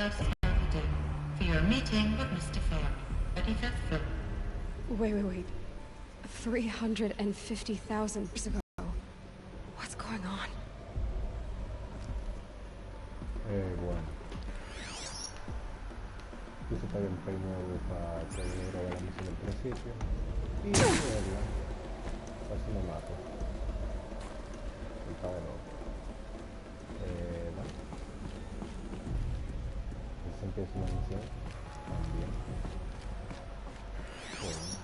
Day for your meeting with Mr. Fair. 35th floor. Wait. 350,000 years ago. What's going on? Bueno, puse para el Play 9 para poder grabar la misión del principio y verla, a ver si me mato. Está de nuevo. Bueno, se empieza una misión también. Bueno.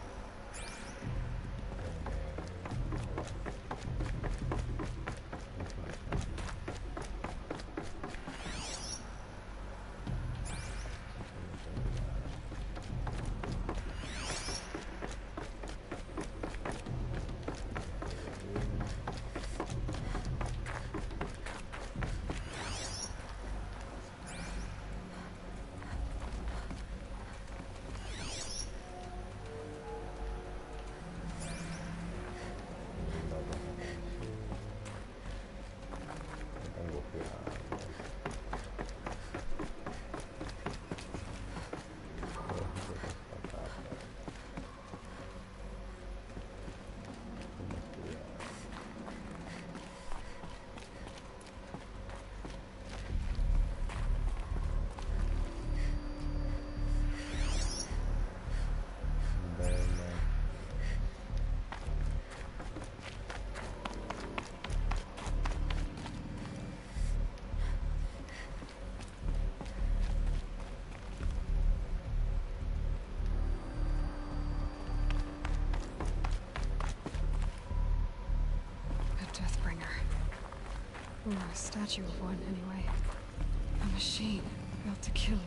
Or a statue of one, anyway. A machine built to kill.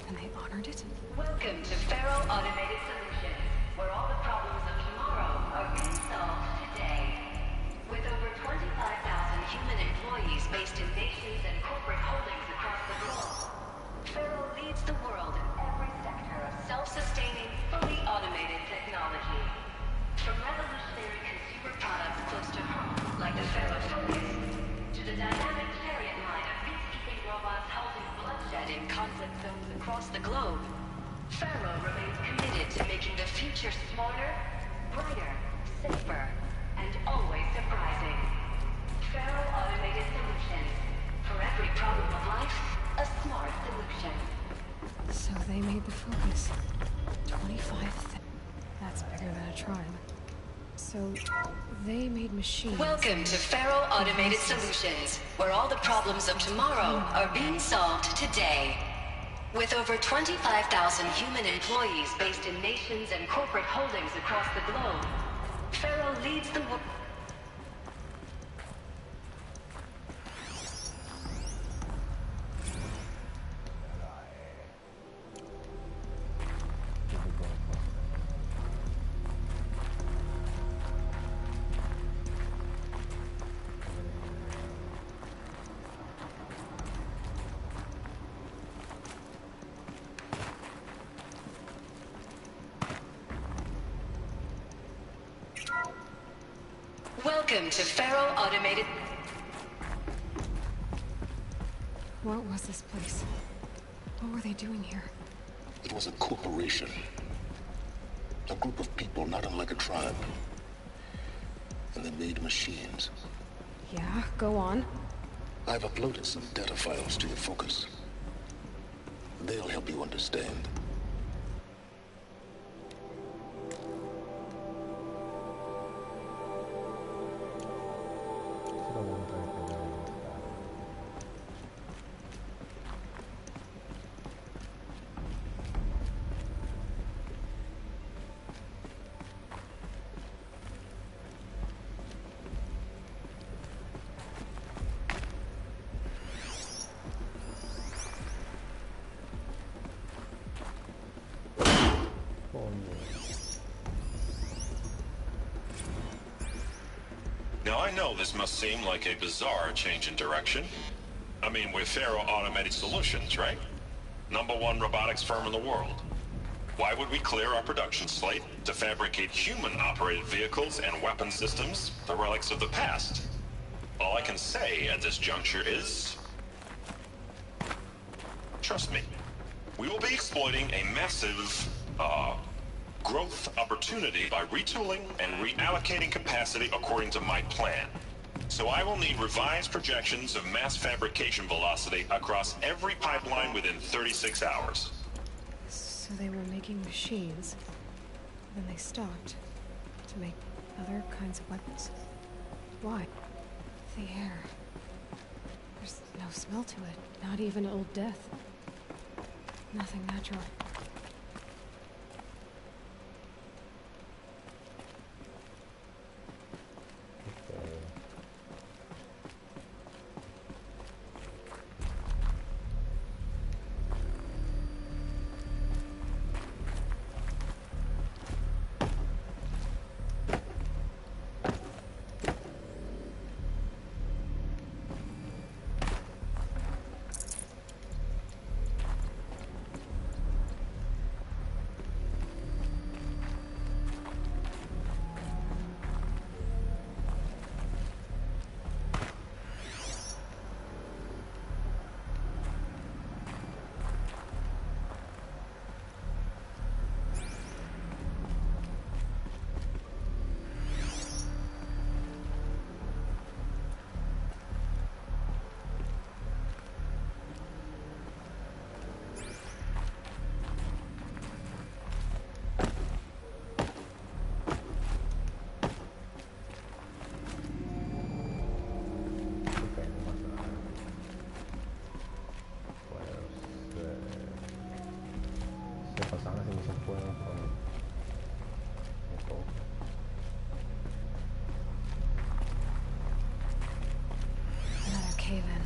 And they honored it? Welcome to Faro Automated Solutions, where all the problems of tomorrow are being solved today. With over 25,000 human employees based in nations and corporate holdings across the globe, Faro leads the world in every sector of self-sustaining, fully automated technology. From revolutionary consumer products close to home, like the Faro Focus, to the dynamic chariot line of peacekeeping robots housing bloodshed in conflict zones across the globe, Faro remains committed to making the future smarter, brighter, safer, and always surprising. Faro Automated Solutions. For every problem of life, a smart solution. So they made the Focus. 25,000. That's bigger than a tribe. So they made machines. Welcome to Faro Automated Solutions, where all the problems of tomorrow are being solved today. With over 25,000 human employees based in nations and corporate holdings across the globe, Faro leads the world. Welcome to Faro Automated. What was this place? What were they doing here? It was a corporation. A group of people not unlike a tribe. And they made machines. Yeah, go on. I've uploaded some data files to your Focus. They'll help you understand. Now I know this must seem like a bizarre change in direction. I mean, we're Faro Automated Solutions, right? #1 robotics firm in the world. Why would we clear our production slate to fabricate human-operated vehicles and weapon systems, the relics of the past? All I can say at this juncture is... Trust me. We will be exploiting a massive, growth opportunity by retooling and reallocating capacity according to my plan. So I will need revised projections of mass fabrication velocity across every pipeline within 36 hours. So they were making machines, then they stopped to make other kinds of weapons. Why? The air. There's no smell to it, not even old death. Nothing natural. Another cave-in.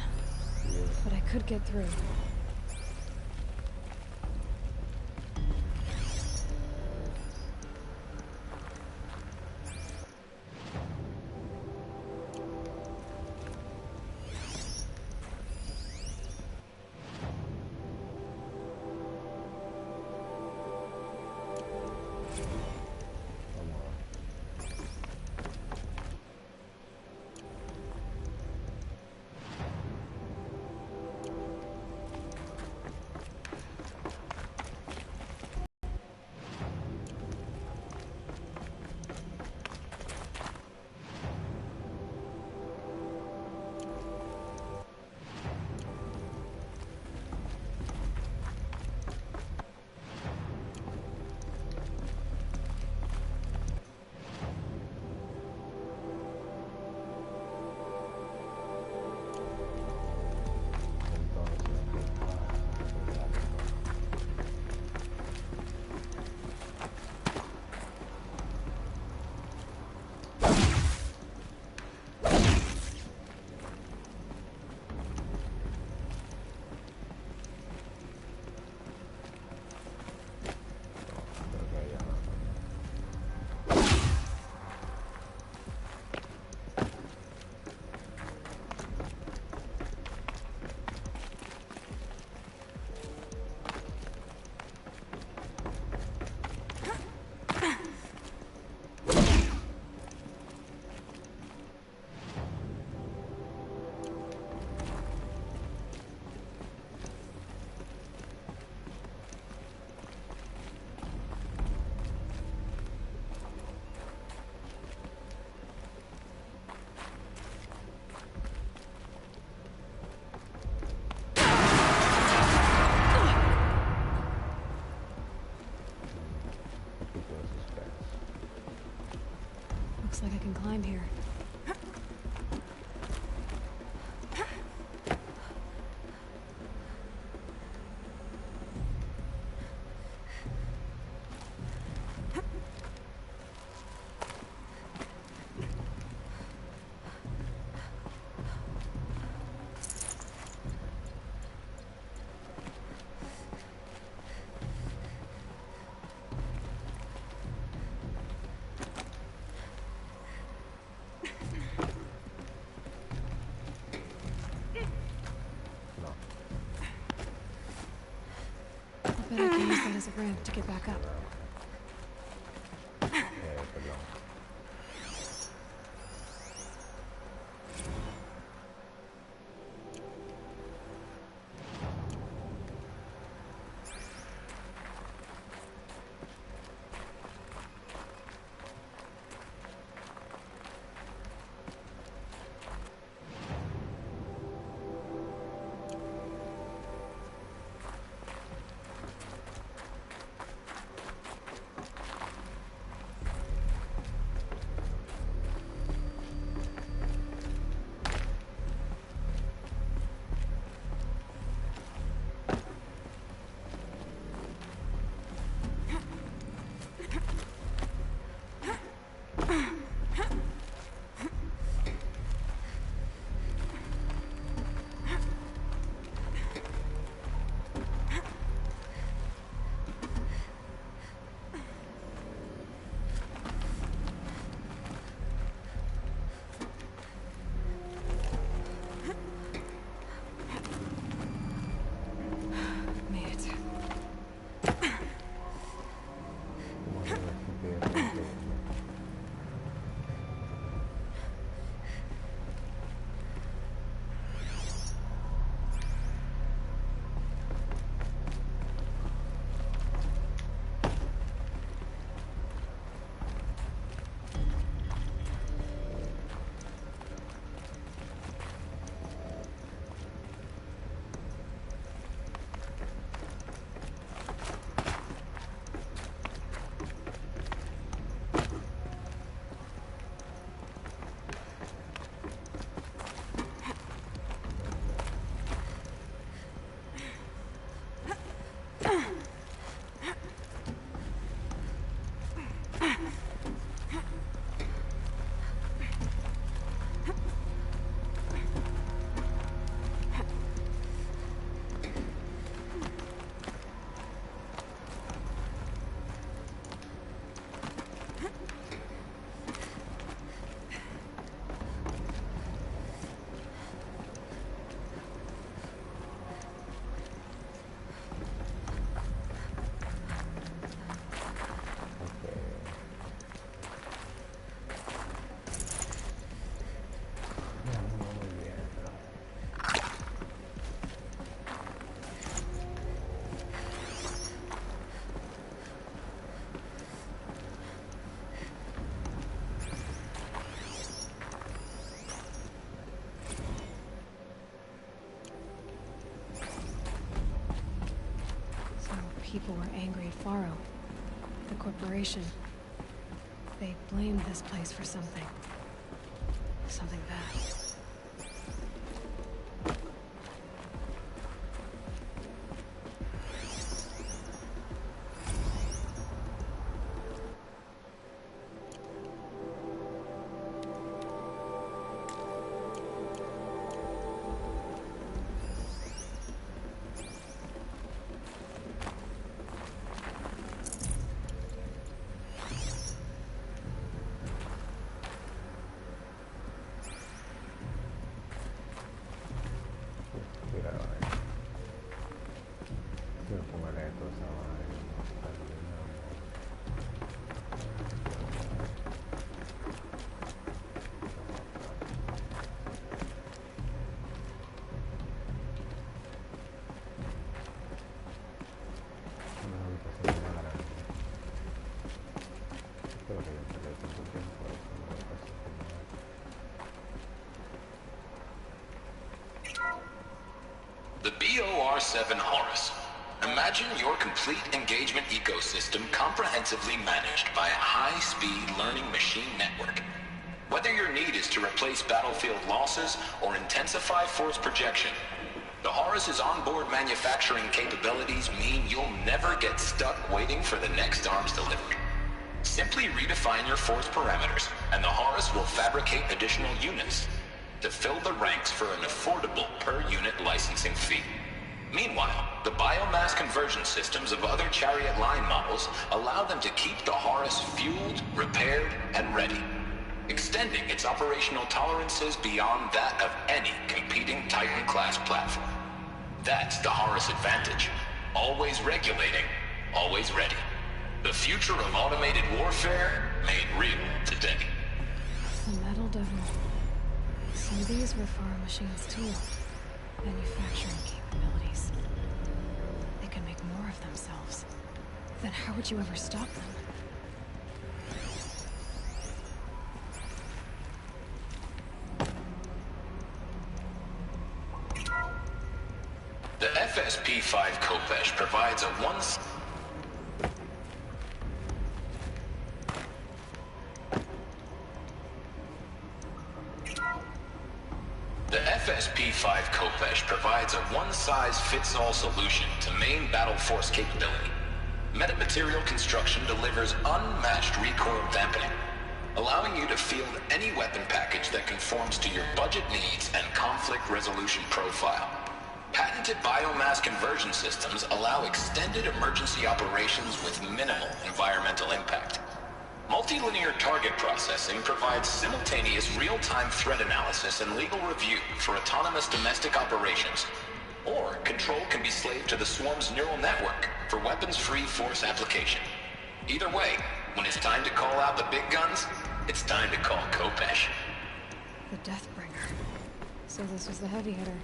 But I could get through. Looks like I can climb here. I bet I can use that as a ramp to get back up. people were angry at Faro. The corporation. They blamed this place for something. Something bad. The BOR-7 Horus. Imagine your complete engagement ecosystem comprehensively managed by a high-speed learning machine network. Whether your need is to replace battlefield losses or intensify force projection, the Horus's onboard manufacturing capabilities mean you'll never get stuck waiting for the next arms delivery. Simply redefine your force parameters, and the Horus will fabricate additional units to fill the ranks for an affordable per-unit licensing fee. Meanwhile, the biomass conversion systems of other Chariot line models allow them to keep the Horus fueled, repaired, and ready, extending its operational tolerances beyond that of any competing Titan-class platform. That's the Horus advantage. Always regulating, always ready. The future of automated warfare made real today. The Metal Devil. So these were Faro machines too. Manufacturing capabilities. They can make more of themselves. Then how would you ever stop them? The FSP-5 Khopesh provides a FSP-5 Khopesh provides a one-size-fits-all solution to main battle force capability. Metamaterial construction delivers unmatched recoil dampening, allowing you to field any weapon package that conforms to your budget needs and conflict resolution profile. Patented biomass conversion systems allow extended emergency operations with minimal environmental impact. Multilinear target processing provides simultaneous real-time threat analysis and legal review for autonomous domestic operations. Or control can be slaved to the Swarm's neural network for weapons-free force application. Either way, when it's time to call out the big guns, it's time to call Khopesh. The Deathbringer. So this was the heavy hitter.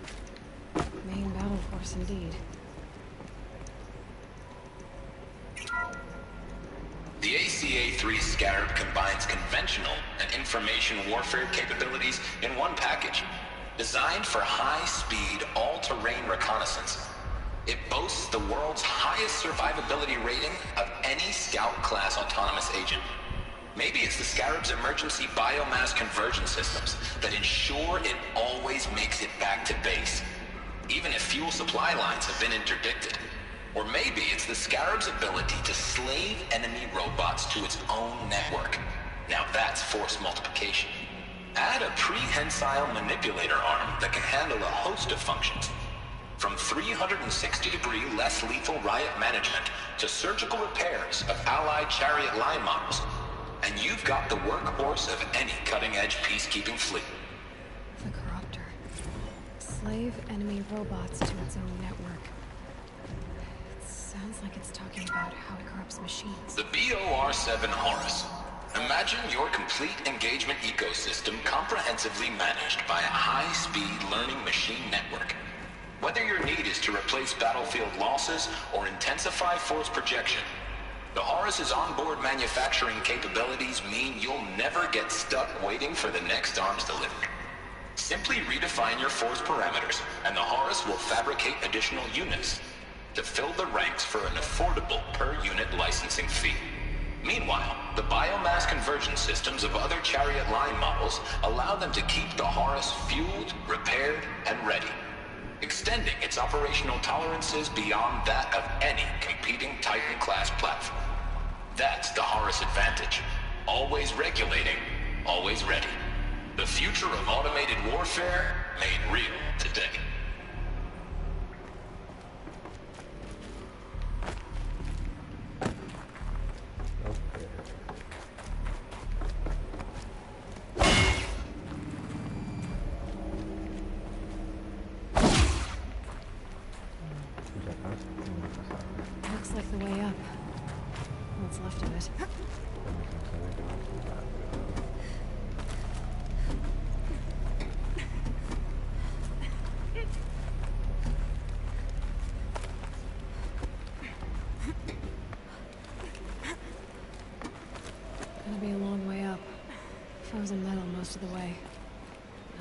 Main battle force indeed. The ACA-3 Scarab combines conventional and information warfare capabilities in one package, designed for high-speed, all-terrain reconnaissance. It boasts the world's highest survivability rating of any Scout-class autonomous agent. Maybe it's the Scarab's emergency biomass conversion systems that ensure it always makes it back to base, even if fuel supply lines have been interdicted. Or maybe it's the Scarab's ability to slave enemy robots to its own network. Now that's force multiplication. Add a prehensile manipulator arm that can handle a host of functions, from 360-degree less lethal riot management to surgical repairs of allied Chariot line models, and you've got the workhorse of any cutting-edge peacekeeping fleet. The Corruptor. Slave enemy robots to its own network. Sounds like it's talking about how it corrupts machines. The BOR-7 Horus. Imagine your complete engagement ecosystem comprehensively managed by a high-speed learning machine network. Whether your need is to replace battlefield losses or intensify force projection, the Horus's onboard manufacturing capabilities mean you'll never get stuck waiting for the next arms delivery. Simply redefine your force parameters, and the Horus will fabricate additional units to fill the ranks for an affordable per-unit licensing fee. Meanwhile, the biomass conversion systems of other Chariot line models allow them to keep the Horus fueled, repaired, and ready, extending its operational tolerances beyond that of any competing Titan-class platform. That's the Horus advantage. Always regulating, always ready. The future of automated warfare made real today. Looks like the way up. What's left of it. Gonna be a long way up. Frozen metal most of the way.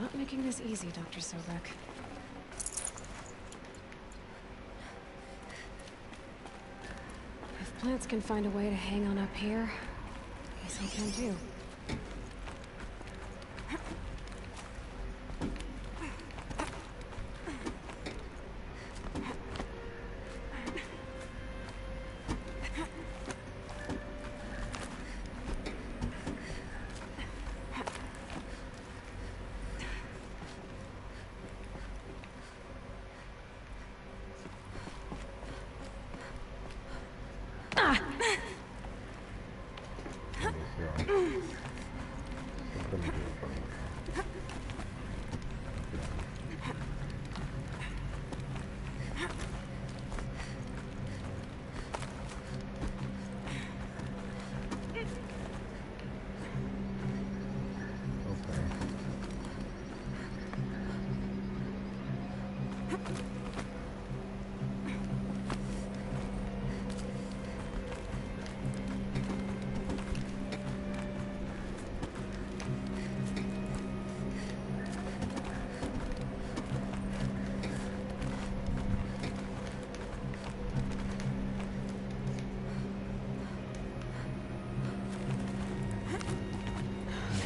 Not making this easy, Dr. Sobek. If plants can find a way to hang on up here, guess I can too.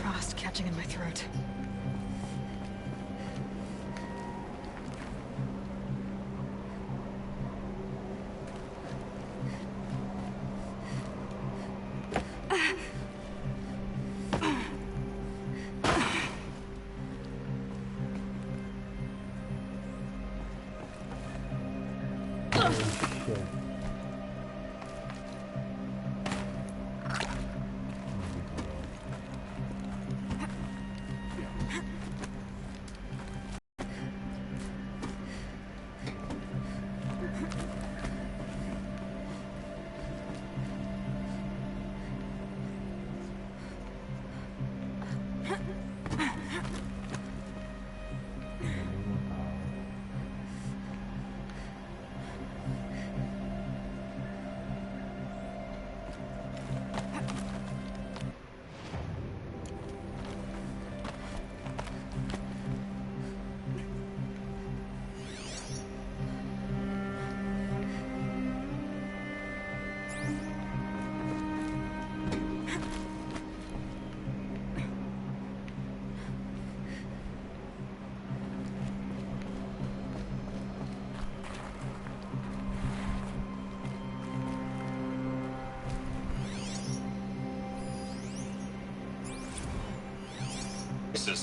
Frost catching in my throat.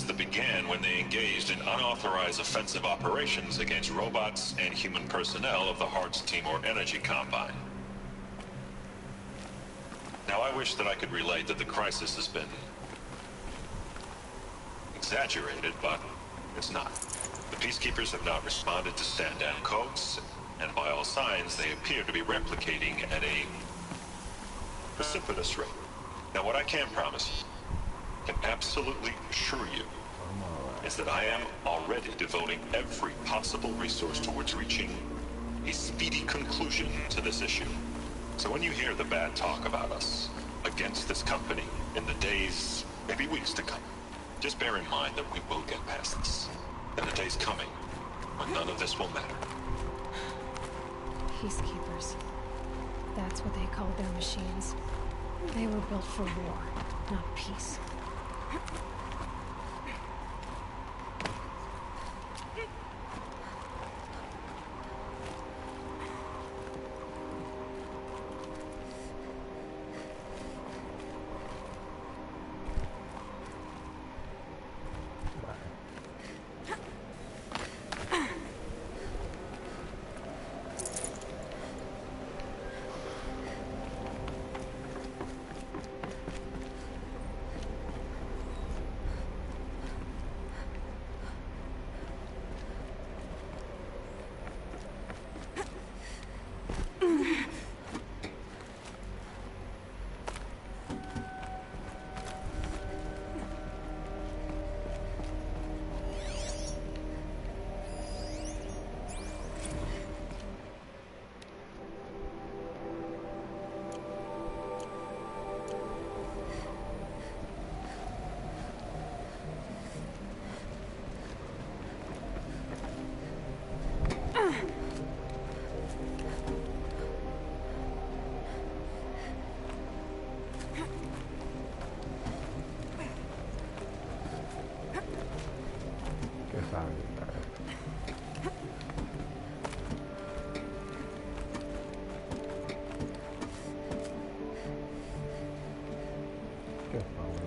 That began when they engaged in unauthorized offensive operations against robots and human personnel of the Hearts Timor Energy Combine. Now, I wish that I could relate that the crisis has been exaggerated, but it's not. The Peacekeepers have not responded to stand-down codes, and by all signs, they appear to be replicating at a precipitous rate. Now, what I can promise, can absolutely assure you, is that I am already devoting every possible resource towards reaching a speedy conclusion to this issue. So when you hear the bad talk about us against this company in the days, maybe weeks to come, just bear in mind that we will get past this. And the day's coming when none of this will matter. peacekeepers. That's what they called their machines. They were built for war, not peace. ¿Qué sabe? ¿Qué sabe?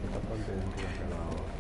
Está contento que la otra.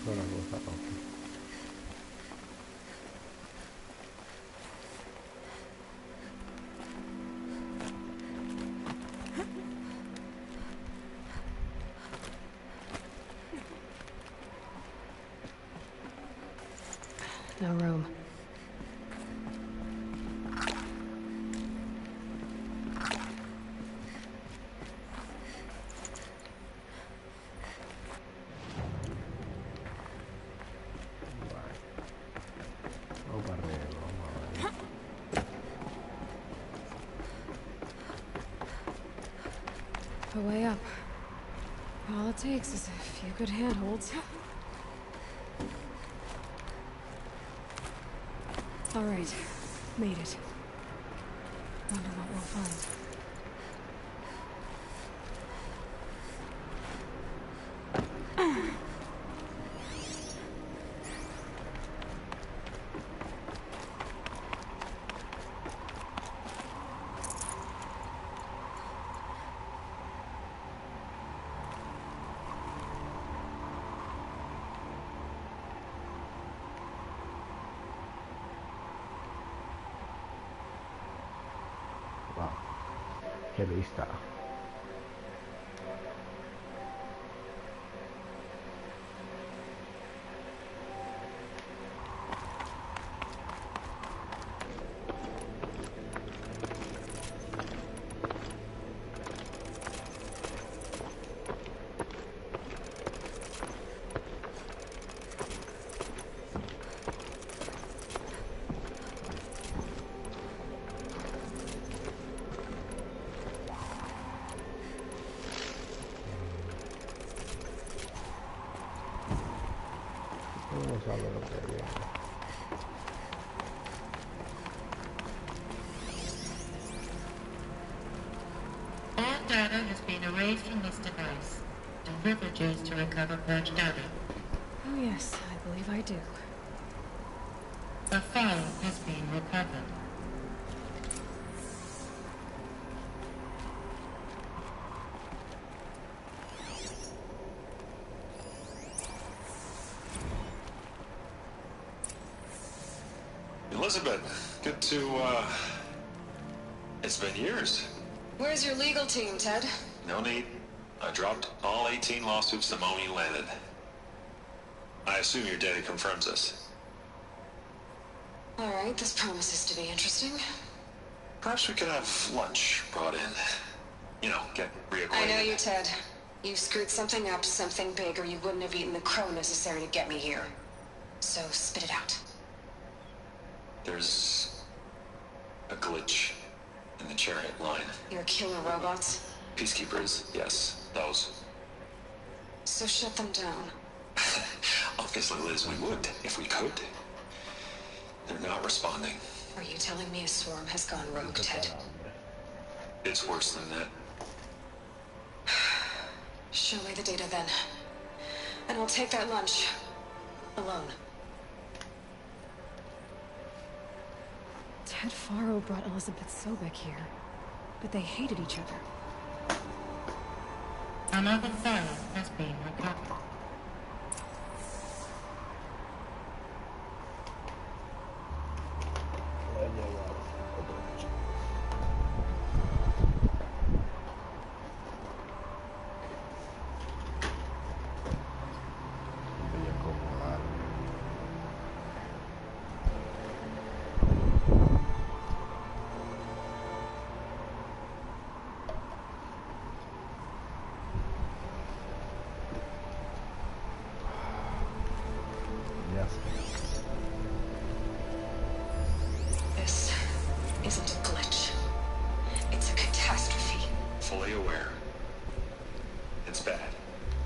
Una cosa loca. No room. Vamos para arriba, vamos a ver. A way up. All it takes is a few good handholds. All right, made it. Wonder what we'll find. Wow, qué vista. Vamos a ver lo que viene. All data has been erased from this device, and privileges to recover purged data. Oh yes, I believe I do. A file has been recovered. Elizabeth, good to, it's been years. Where's your legal team, Ted? No need. I dropped all 18 lawsuits the moment you landed. I assume your data confirms this. All right, this promises to be interesting. Perhaps we could have lunch brought in. You know, get reacquainted. I know you, Ted. You screwed something up, something big, or you wouldn't have eaten the crow necessary to get me here. So spit it out. There's a glitch in the chariot line. Your killer robots? Peacekeepers, yes, those. So shut them down. Obviously, Liz, we would, if we could. They're not responding. Are you telling me a swarm has gone rogue, Ted? It's worse than that. Show me the data then. And I'll take that lunch. Alone. Ted Faro brought Elizabeth Sobek here, but they hated each other. Another file has been recovered. Voy a acomodar. Ya sé. This isn't a glitch. It's a catastrophe. Fully aware. It's bad.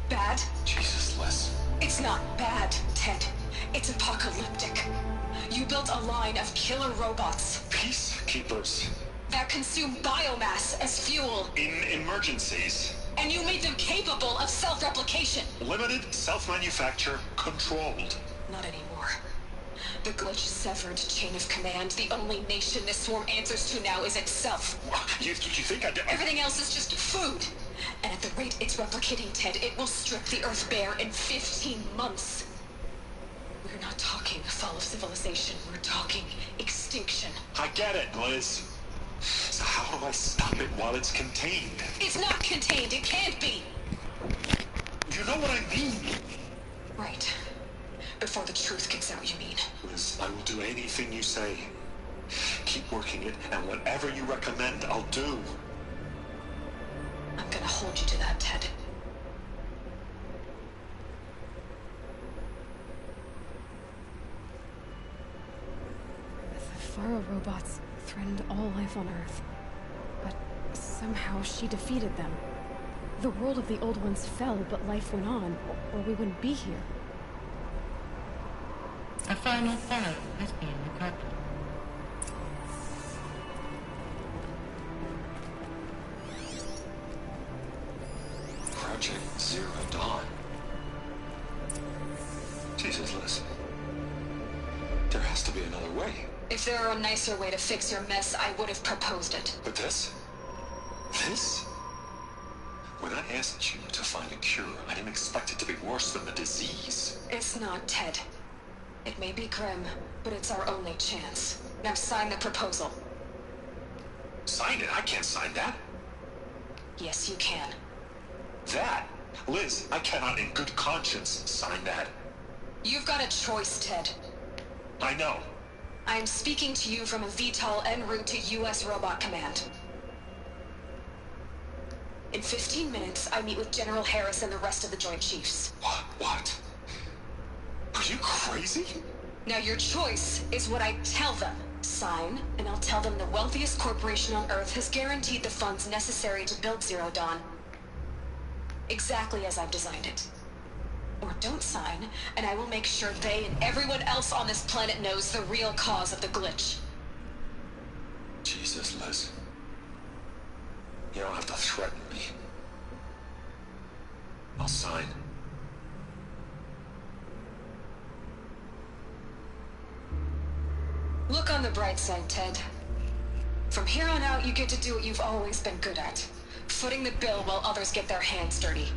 Bad? Jesus, Liz. It's not bad, Ted. It's apocalyptic. You built a line of killer robots Peacekeepers. that consume biomass as fuel, In emergencies. and you made them capable of self-replication. Limited, self-manufacture, controlled. Not anymore. The glitch severed chain of command. The only nation this swarm answers to now is itself. You think I did? Everything else is just food. And at the rate it's replicating, Ted, it will strip the Earth bare in 15 months. We're not talking fall of civilization. We're talking extinction. I get it, Liz. So how do I stop it while it's contained? It's not contained. It can't be. You know what I mean? Right. Before the truth gets out, you mean? Liz, I will do anything you say. Keep working it, and whatever you recommend, I'll do. I'm gonna hold you to that, Ted. The Faro robots threatened all life on Earth. But somehow she defeated them. The world of the Old Ones fell, but life went on, or we wouldn't be here. A final file has been recovered. Project Zero Dawn. Jesus, Liz. There has to be another way. If there were a nicer way to fix your mess, I would have proposed it. But this? This? When I asked you to find a cure, I didn't expect it to be worse than the disease. It's not, Ted. It may be grim, but it's our only chance. Now sign the proposal. Sign it? I can't sign that. Yes, you can. That? Liz, I cannot in good conscience sign that. You've got a choice, Ted. I know. I'm speaking to you from a VTOL en route to U.S. Robot Command. In 15 minutes, I meet with General Harris and the rest of the Joint Chiefs. What? Are you crazy? Now your choice is what I tell them. Sign, and I'll tell them the wealthiest corporation on Earth has guaranteed the funds necessary to build Zero Dawn. Exactly as I've designed it. Or don't sign, and I will make sure they and everyone else on this planet knows the real cause of the glitch. Jesus, Liz. You don't have to threaten me. I'll sign. Look on the bright side, Ted. From here on out, you get to do what you've always been good at. Footing the bill while others get their hands dirty.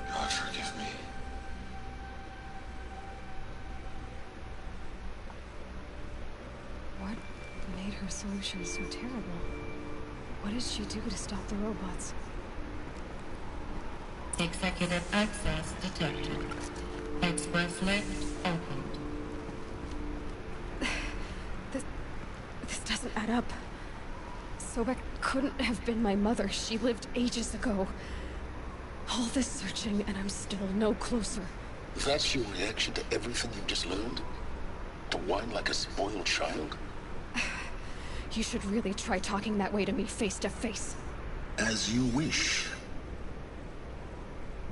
God forgive me. What made her solution so terrible? What did she do to stop the robots? Executive access detected. Express lift opened. This doesn't add up. Sobek couldn't have been my mother. She lived ages ago. All this searching, and I'm still no closer. That's your reaction to everything you've just learned? To whine like a spoiled child? You should really try talking that way to me face to face. As you wish.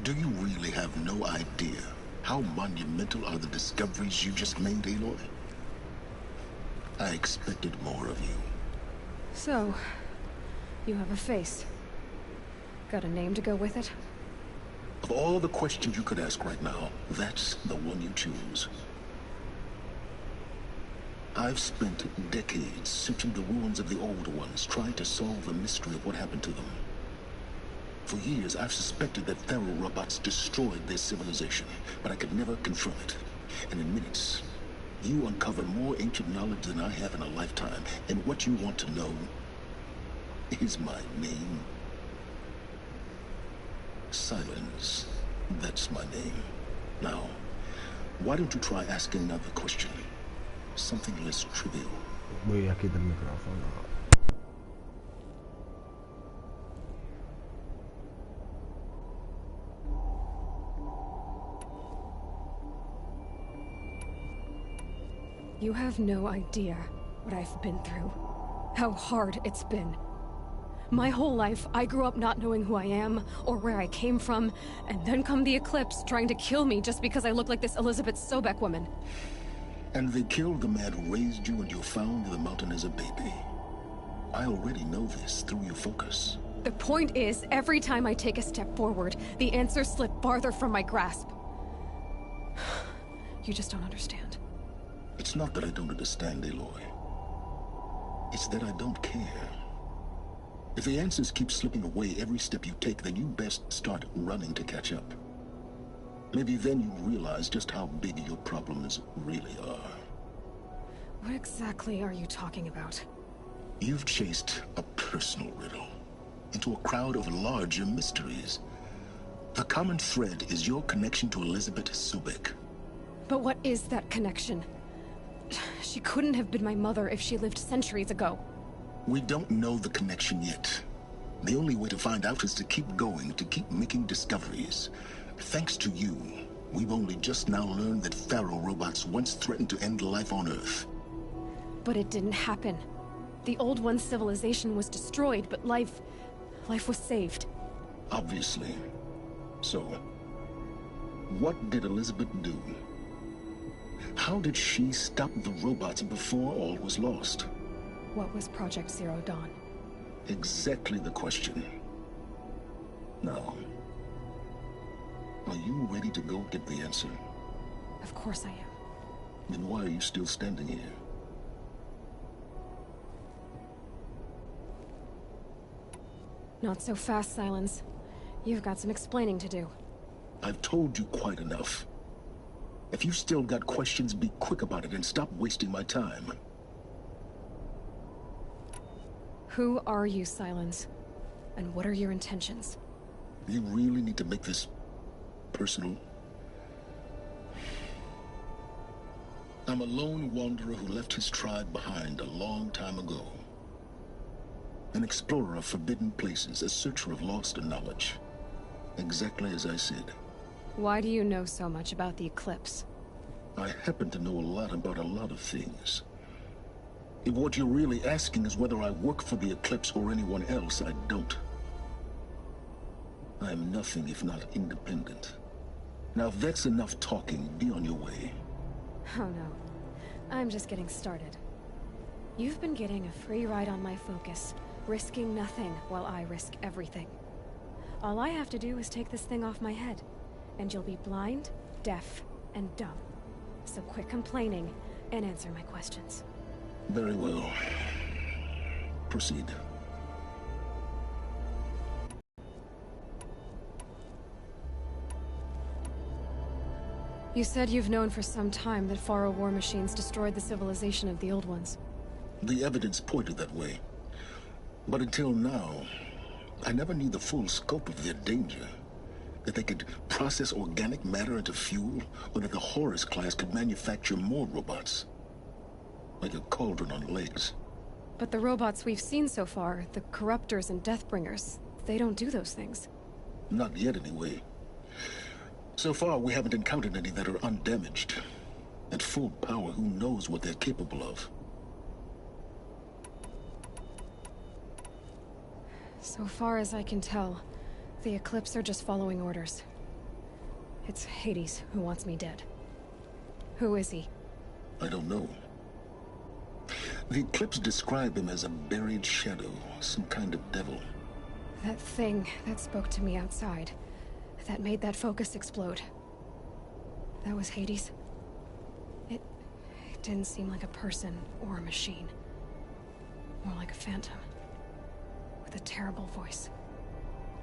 Do you really have no idea how monumental are the discoveries you just made, Aloy? I expected more of you. So, you have a face. Got a name to go with it? Of all the questions you could ask right now, that's the one you choose. I've spent decades searching the ruins of the older ones, trying to solve the mystery of what happened to them. For years, I've suspected that Faro robots destroyed their civilization, but I could never confirm it. And in minutes, you uncover more ancient knowledge than I have in a lifetime, and what you want to know is my name. Silence. That's my name. Now, why don't you try asking another question? Something less trivial. Voy a quitar el micrófono. You have no idea what I've been through. How hard it's been. My whole life, I grew up not knowing who I am, or where I came from, and then come the Eclipse trying to kill me just because I look like this Elizabeth Sobek woman. And they killed the man who raised you and you found in the mountain as a baby. I already know this through your focus. The point is, every time I take a step forward, the answers slip farther from my grasp. You just don't understand. It's not that I don't understand, Aloy. It's that I don't care. If the answers keep slipping away every step you take, then you best start running to catch up. Maybe then you realize just how big your problems really are. What exactly are you talking about? You've chased a personal riddle into a crowd of larger mysteries. The common thread is your connection to Elizabeth Sobek. But what is that connection? She couldn't have been my mother if she lived centuries ago. We don't know the connection yet. The only way to find out is to keep going, to keep making discoveries. Thanks to you, we've only just now learned that Faro robots once threatened to end life on Earth. But it didn't happen. The Old One's civilization was destroyed, but life was saved. Obviously. So, what did Elizabeth do? How did she stop the robots before all was lost? What was Project Zero Dawn? Exactly the question. Now, are you ready to go get the answer? Of course I am. Then why are you still standing here? Not so fast, Silence. You've got some explaining to do. I've told you quite enough. If you've still got questions, be quick about it and stop wasting my time. Who are you, Silence? And what are your intentions? You really need to make this personal? I'm a lone wanderer who left his tribe behind a long time ago. An explorer of forbidden places, a searcher of lost knowledge. Exactly as I said. Why do you know so much about the Eclipse? I happen to know a lot about a lot of things. If what you're really asking is whether I work for the Eclipse or anyone else, I don't. I am nothing if not independent. Now, if that's enough talking, be on your way. Oh no. I'm just getting started. You've been getting a free ride on my focus, risking nothing while I risk everything. All I have to do is take this thing off my head, and you'll be blind, deaf, and dumb. So quit complaining and answer my questions. Very well. Proceed. You said you've known for some time that Faro war machines destroyed the civilization of the Old Ones. The evidence pointed that way. But until now, I never knew the full scope of their danger. That they could process organic matter into fuel, or that the Horus class could manufacture more robots. Like a cauldron on legs. But the robots we've seen so far, the Corruptors and Deathbringers, they don't do those things. Not yet, anyway. So far, we haven't encountered any that are undamaged. At full power, who knows what they're capable of? So far as I can tell, the Eclipse are just following orders. It's Hades who wants me dead. Who is he? I don't know. The Eclipse describe him as a buried shadow, some kind of devil. That thing that spoke to me outside, that made that focus explode. That was Hades? It didn't seem like a person or a machine. More like a phantom. With a terrible voice.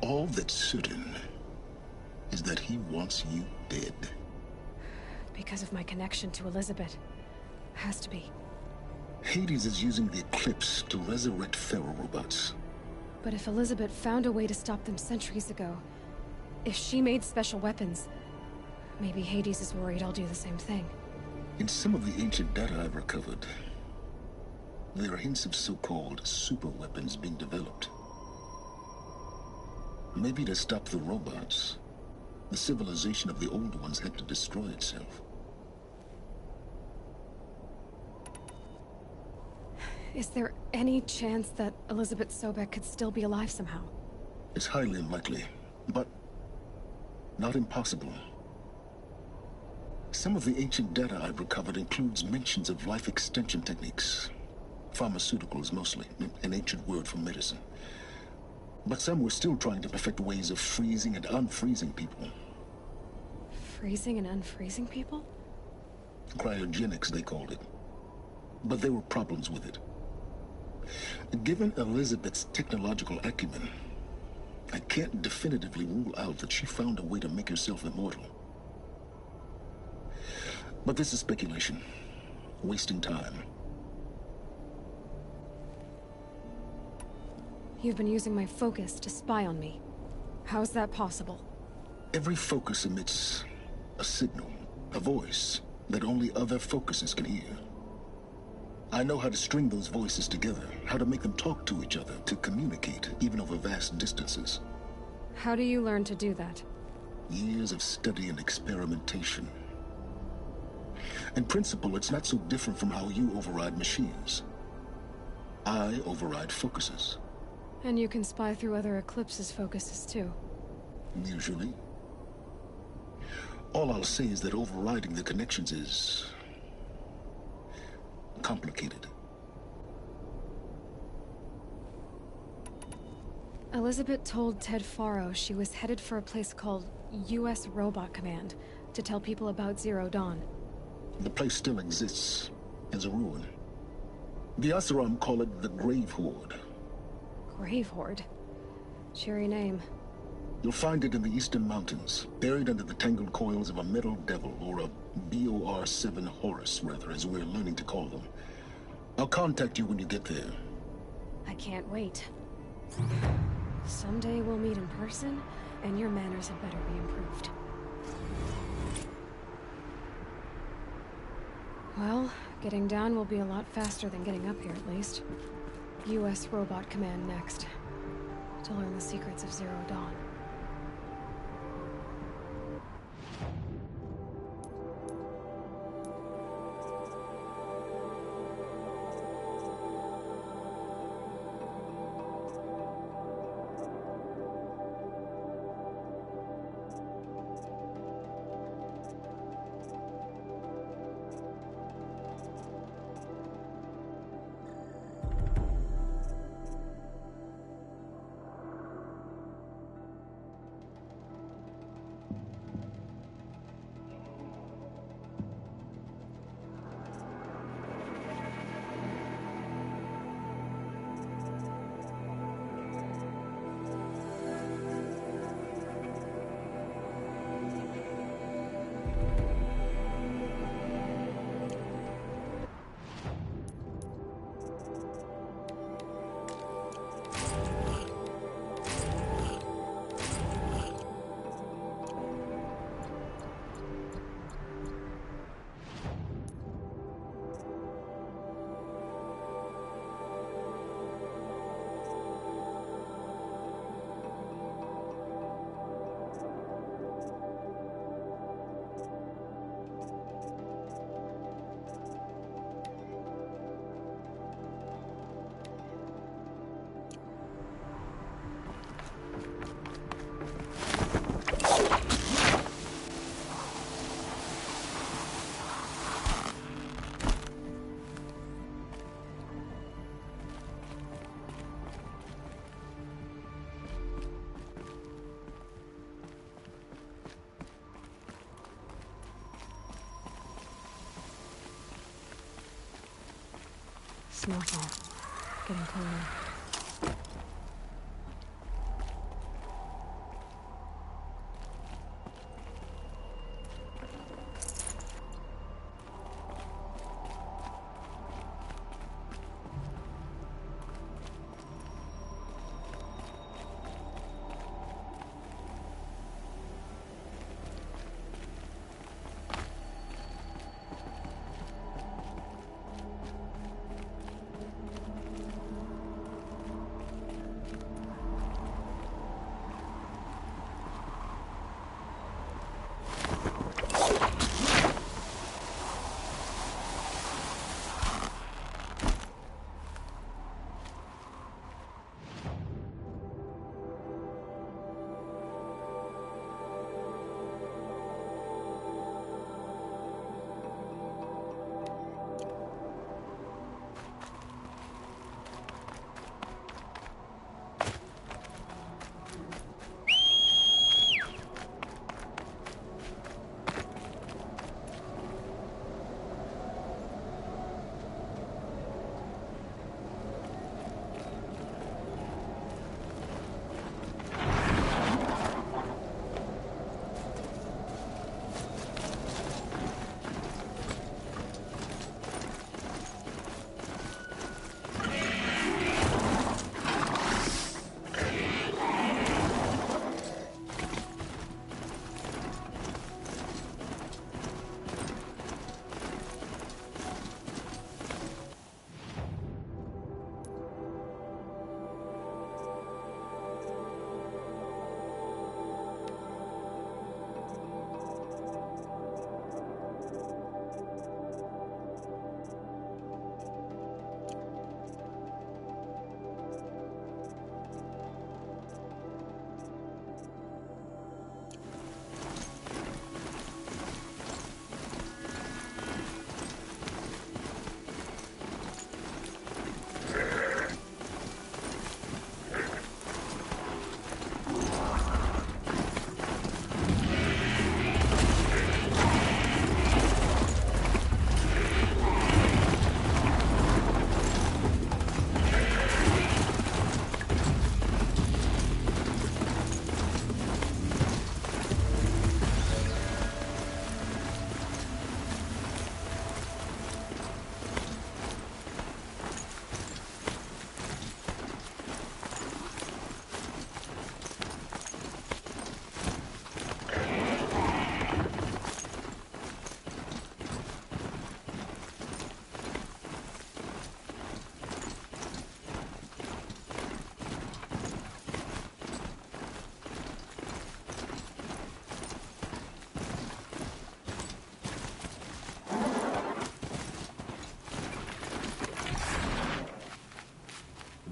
All that's certain is that he wants you dead. Because of my connection to Elizabeth. Has to be. Hades is using the Eclipse to resurrect Faro robots. But if Elizabeth found a way to stop them centuries ago, if she made special weapons, maybe Hades is worried I'll do the same thing. In some of the ancient data I've recovered, there are hints of so-called super weapons being developed. Maybe to stop the robots, the civilization of the Old Ones had to destroy itself. Is there any chance that Elizabeth Sobek could still be alive somehow? It's highly unlikely, but not impossible. Some of the ancient data I've recovered includes mentions of life extension techniques. Pharmaceuticals, mostly, an ancient word for medicine. But some were still trying to perfect ways of freezing and unfreezing people. Freezing and unfreezing people? Cryogenics, they called it. But there were problems with it. Given Elizabeth's technological acumen, I can't definitively rule out that she found a way to make herself immortal. But this is speculation. Wasting time. You've been using my focus to spy on me. How's that possible? Every focus emits a signal, a voice that only other focuses can hear. I know how to string those voices together, how to make them talk to each other, to communicate, even over vast distances. How do you learn to do that? Years of study and experimentation. In principle, it's not so different from how you override machines. I override focuses. And you can spy through other Eclipse's focuses too. Usually. All I'll say is that overriding the connections is complicated. Elizabeth told Ted Faro she was headed for a place called U.S. Robot Command to tell people about Zero Dawn. The place still exists as a ruin. The Asaram call it the Grave Horde. Grave Horde? Cheery name. You'll find it in the Eastern Mountains, buried under the tangled coils of a Metal Devil, or a BOR-7 Horus, rather, as we're learning to call them. I'll contact you when you get there. I can't wait. Someday we'll meet in person, and your manners had better be improved. Well, getting down will be a lot faster than getting up here, at least. U.S. Robot Command next. To learn the secrets of Zero Dawn. Snowfall. Getting cooler.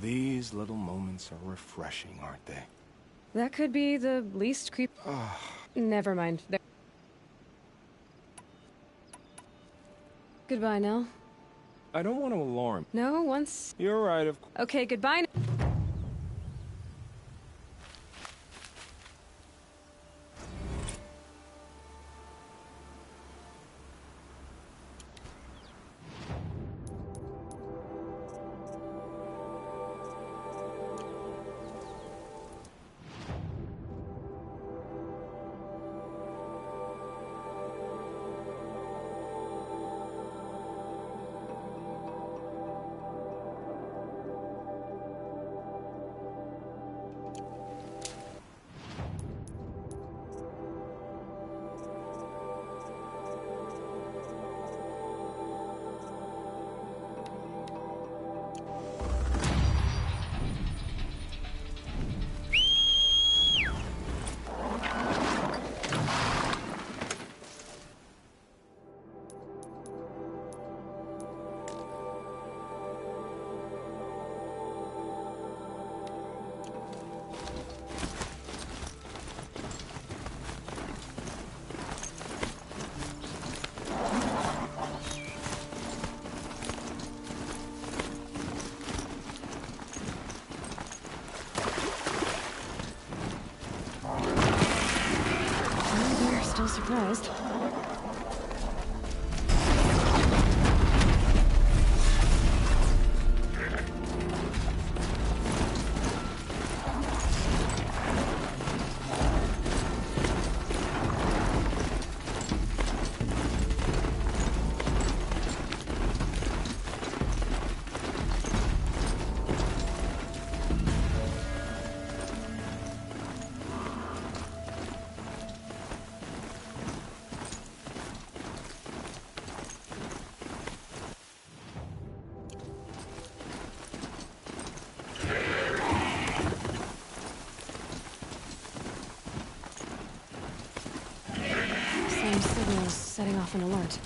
These little moments are refreshing, aren't they? That could be the least creep. Never mind. Goodbye, Nell. I don't want to alarm. No, once. You're right, of course. Okay, goodbye. Still surprised. Same signals setting off an alert.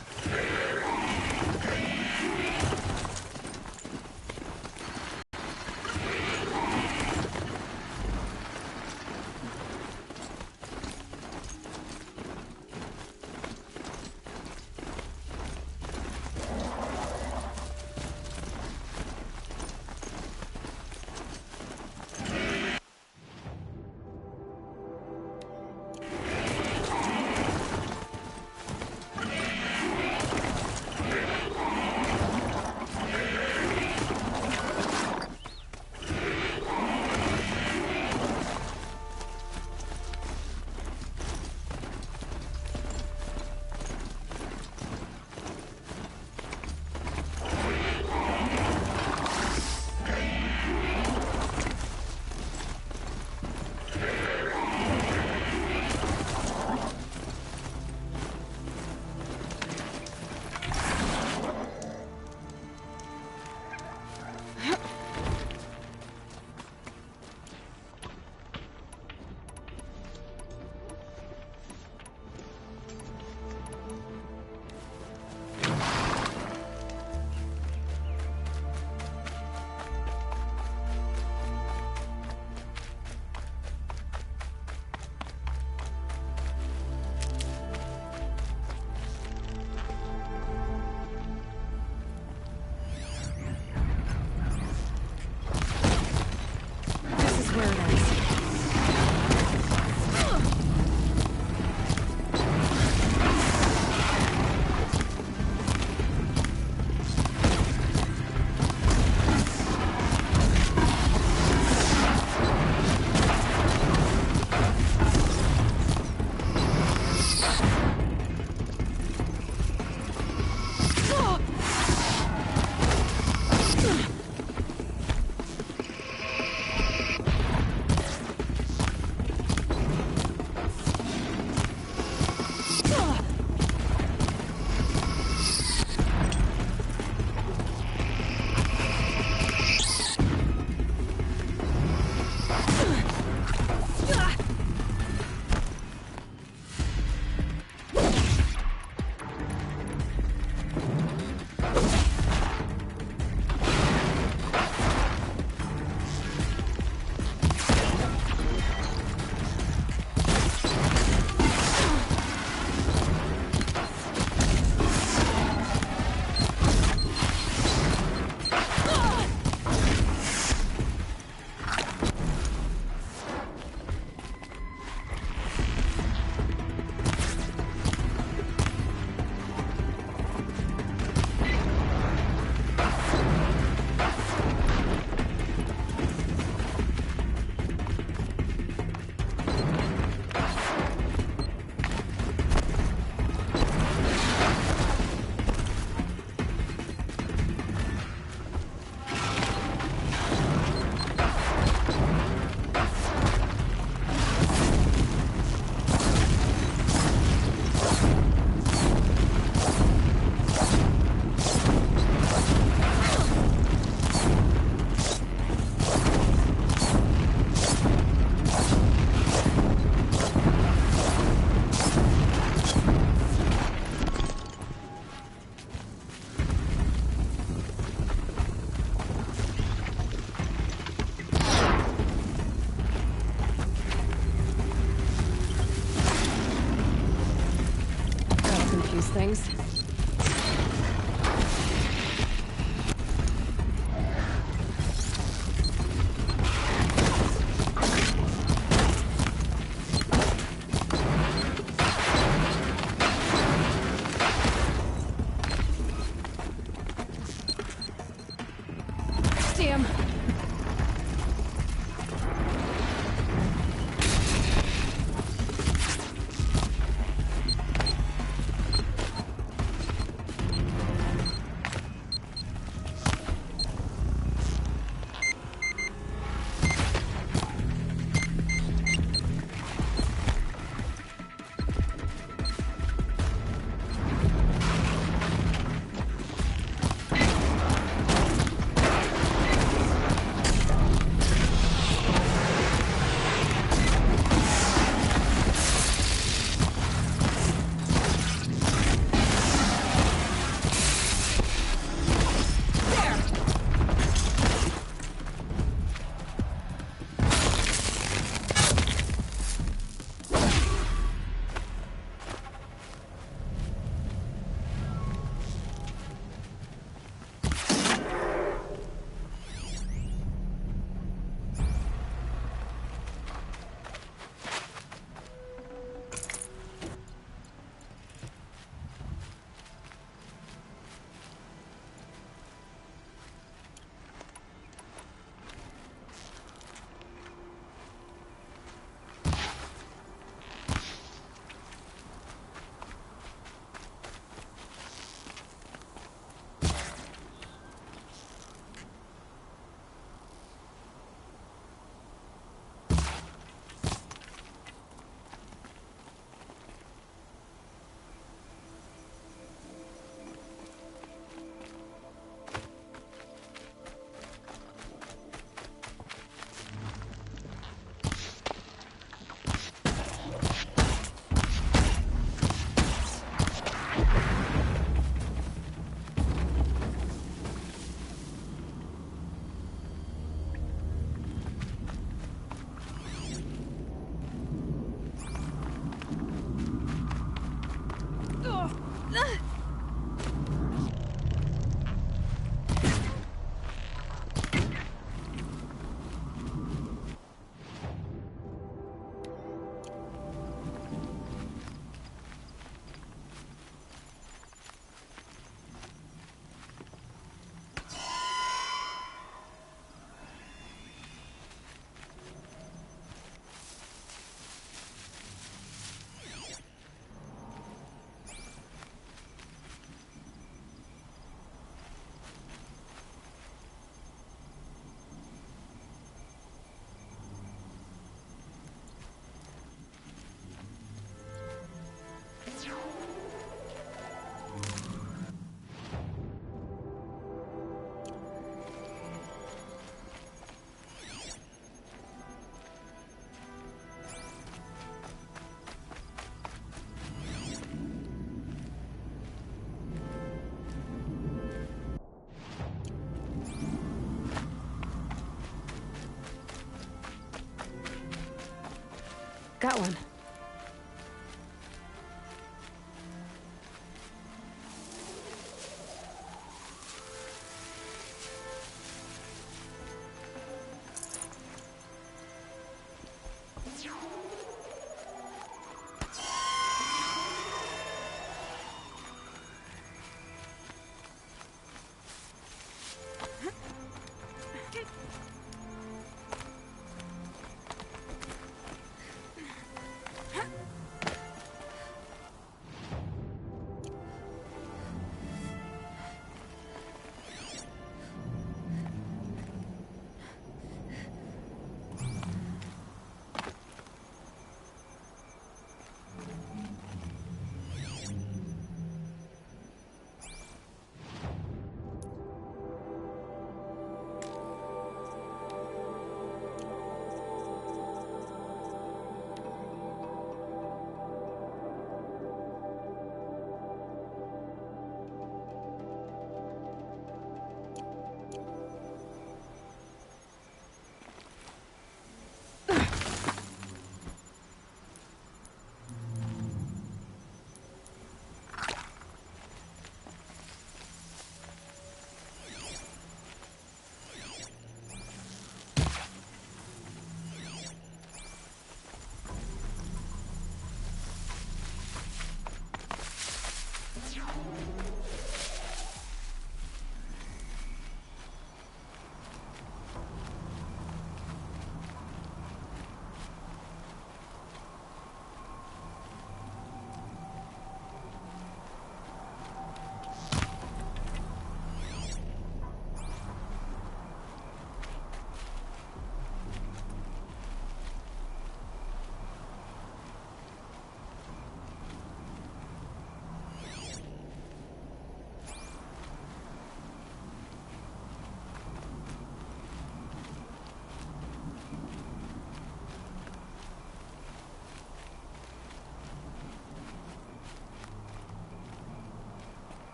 Got one.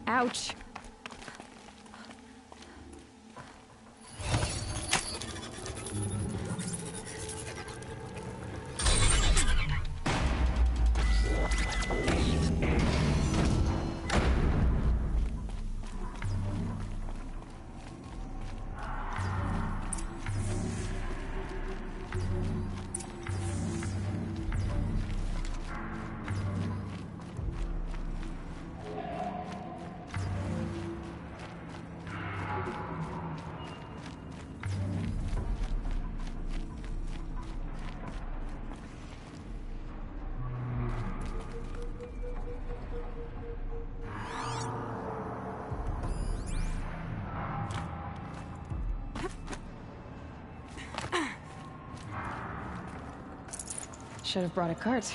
Ouch. Should have brought a cart.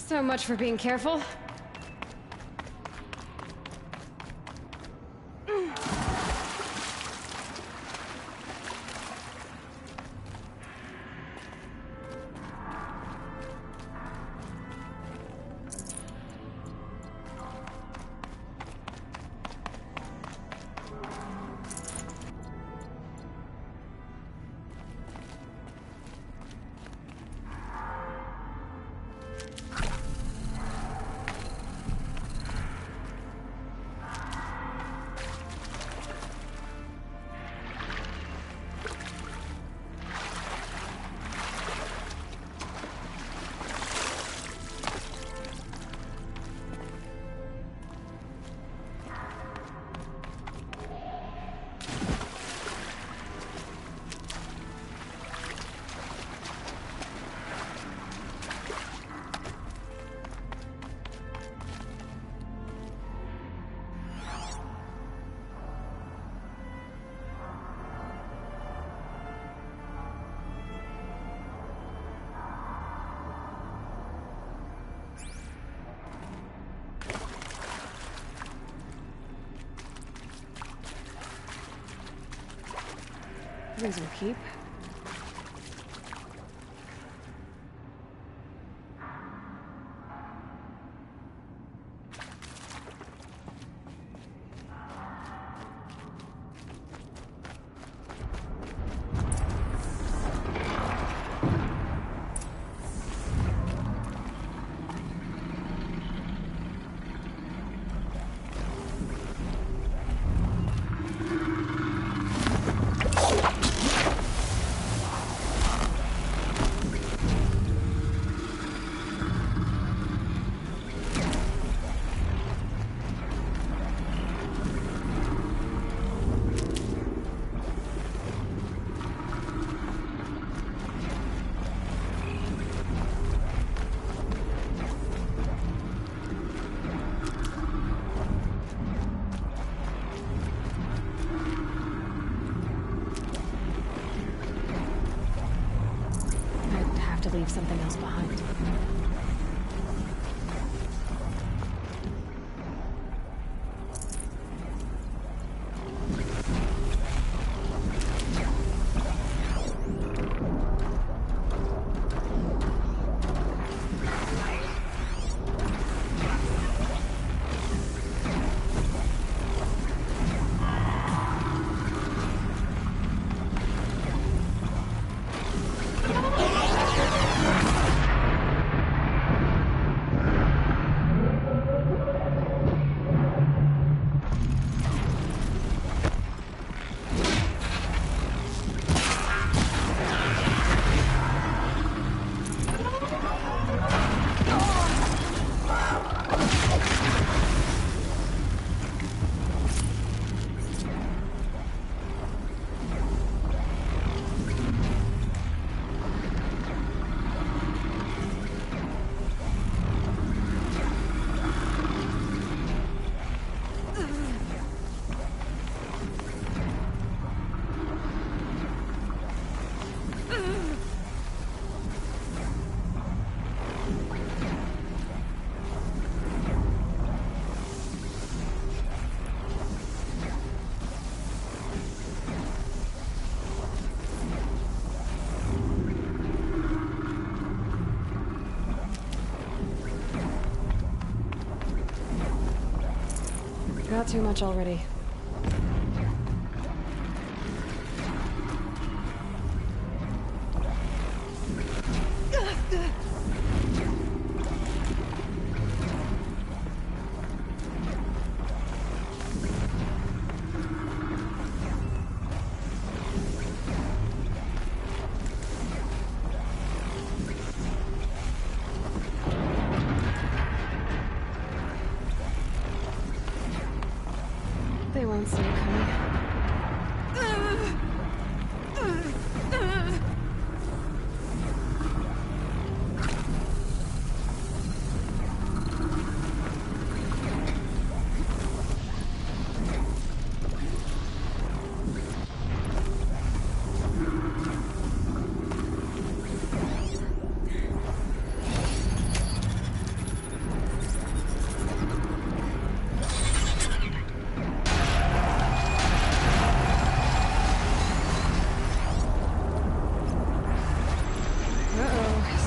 So much for being careful. These will keep. Not too much already. They won't see it coming.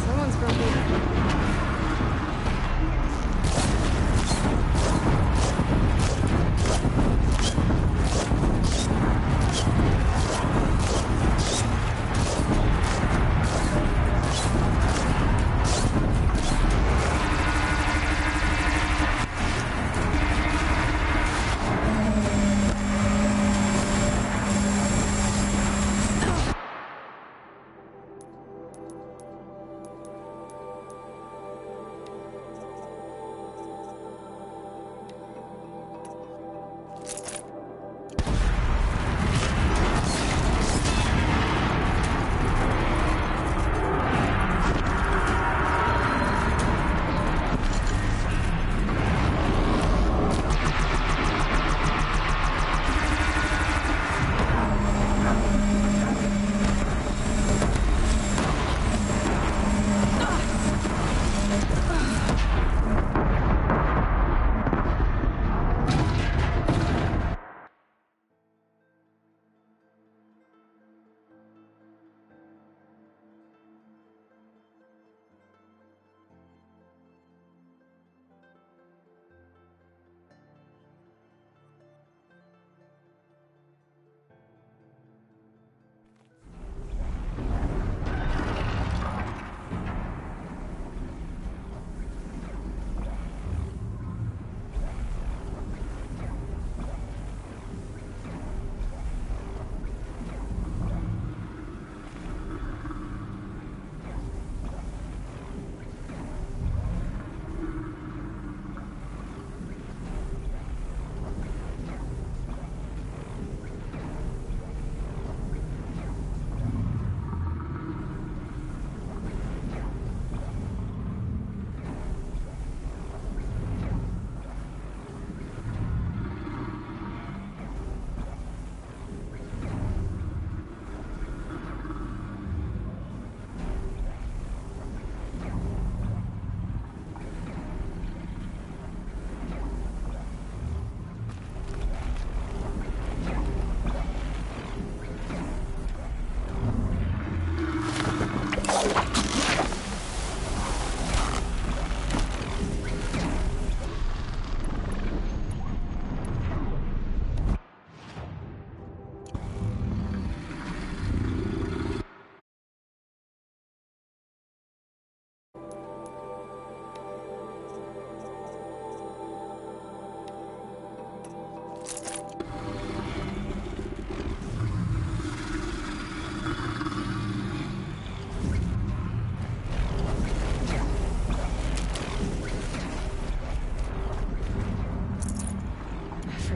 Someone's grumpy.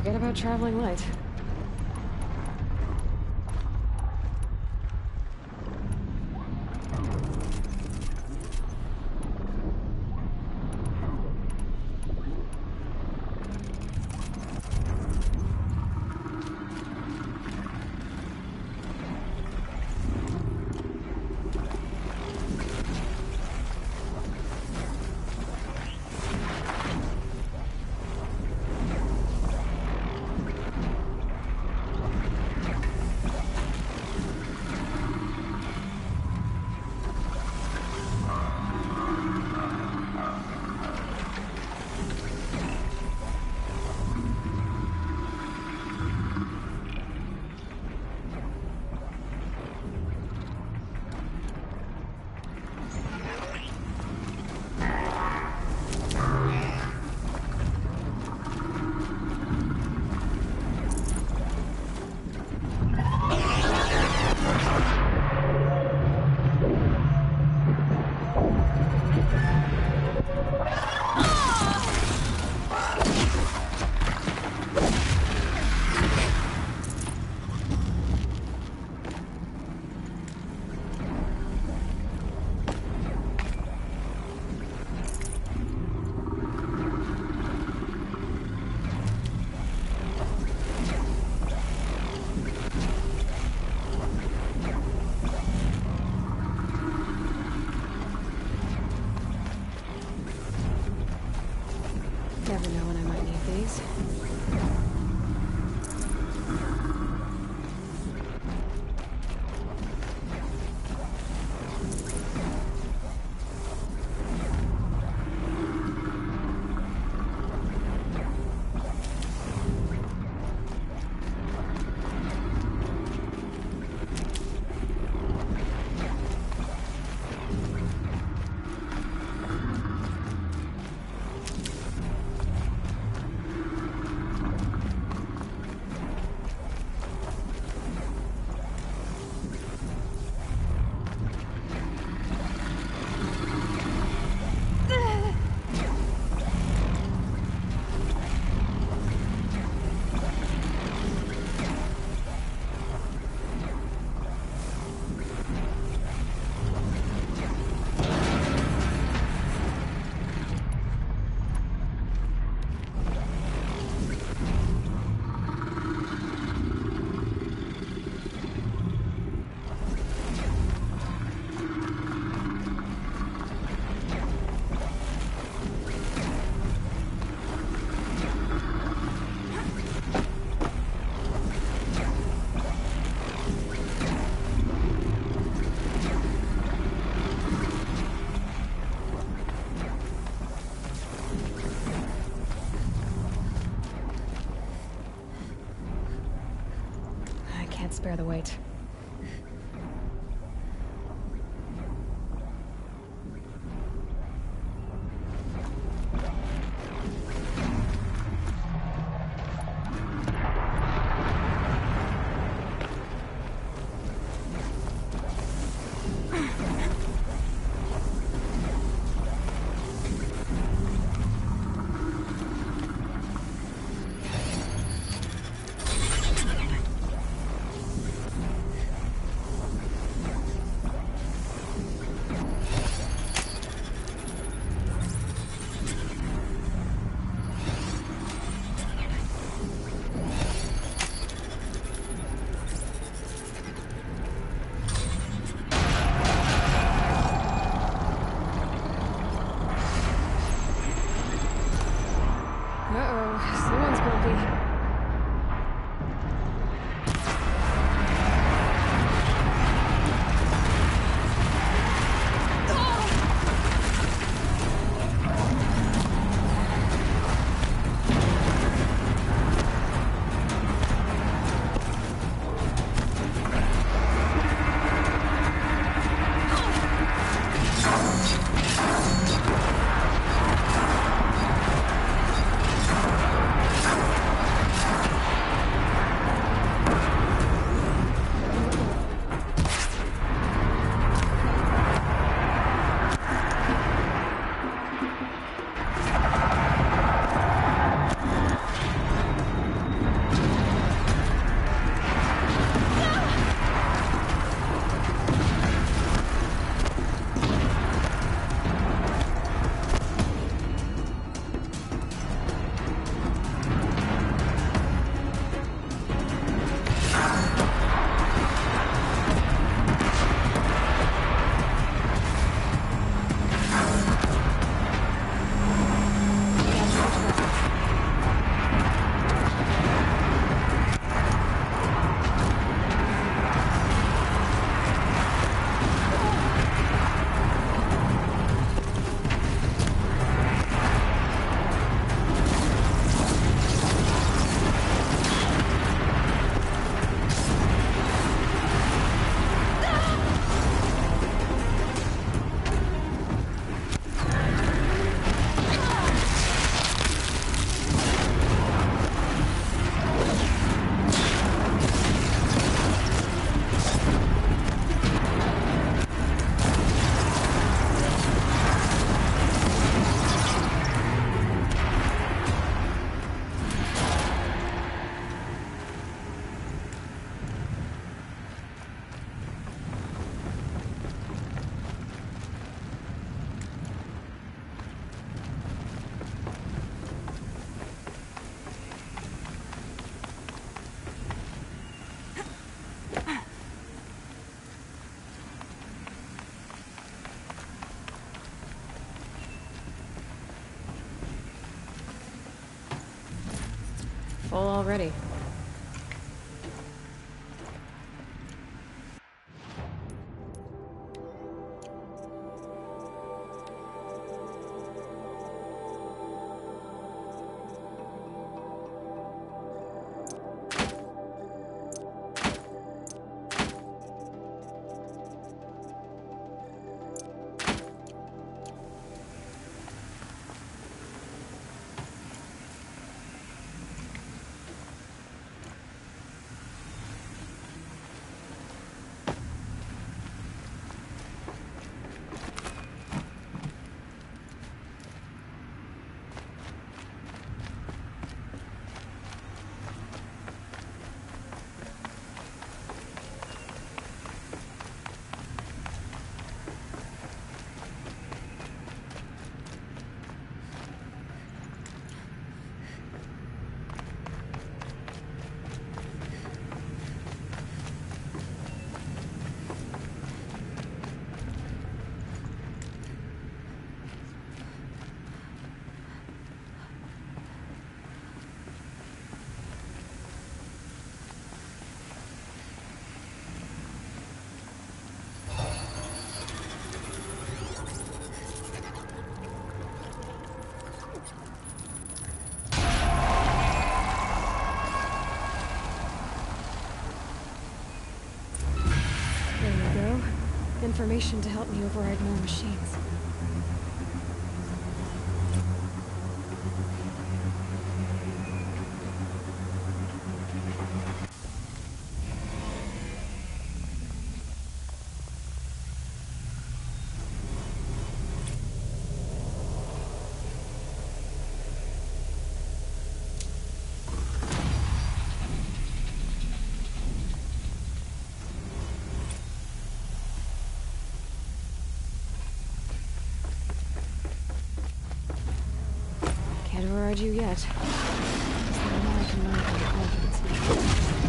Forget about traveling light. this. Can't spare the weight. Someone's gonna be... full already. Information to help me override more machines. Can't override you yet. There's no more I can learn from the confidence.